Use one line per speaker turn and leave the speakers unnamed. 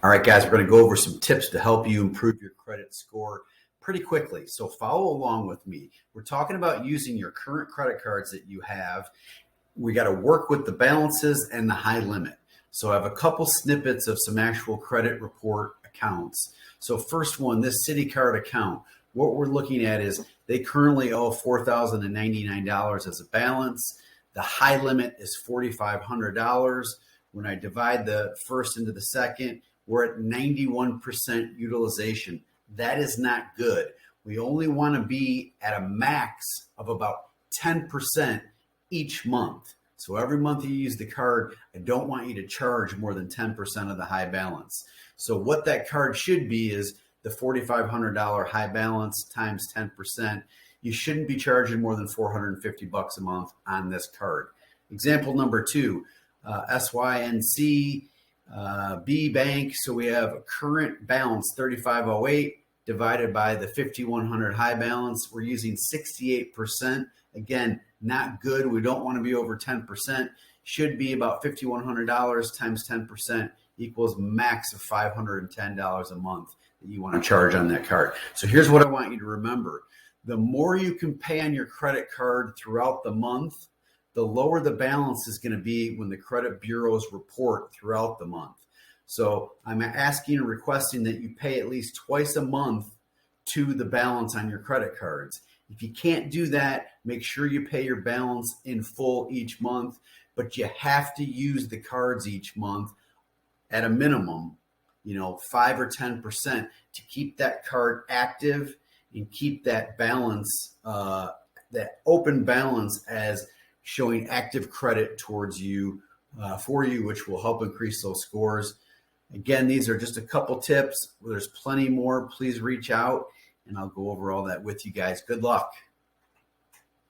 All right, guys, we're going to go over some tips to help you improve your credit score pretty quickly. So follow along with me. We're talking about using your current credit cards that you have. We got to work with the balances and the high limit. So I have a couple snippets of some actual credit report accounts. So first one, this City Card account, what we're looking at is they currently owe $4,099 as a balance. The high limit is $4,500. When I divide the first into the second, we're at 91% utilization. That is not good. We only want to be at a max of about 10% each month. So every month you use the card, I don't want you to charge more than 10% of the high balance. So what that card should be is the $4,500 high balance times 10%. You shouldn't be charging more than $450 a month on this card. Example number two, SYNC B Bank. So we have a current balance 3508 divided by the 5100 high balance. We're using 68%. Again, not good. We don't want to be over 10%. Should be about $5,100 times 10% equals max of $510 a month that you want to charge on that card. So here's what I want you to remember. The more you can pay on your credit card throughout the month, the lower the balance is going to be when the credit bureaus report throughout the month. So I'm asking and requesting that you pay at least twice a month to the balance on your credit cards. If you can't do that, make sure you pay your balance in full each month, but you have to use the cards each month at a minimum, 5 or 10% to keep that card active and keep that balance, that open balance as showing active credit towards you, for you, which will help increase those scores. Again, these are just a couple tips. There's plenty more. Please reach out and I'll go over all that with you guys. Good luck.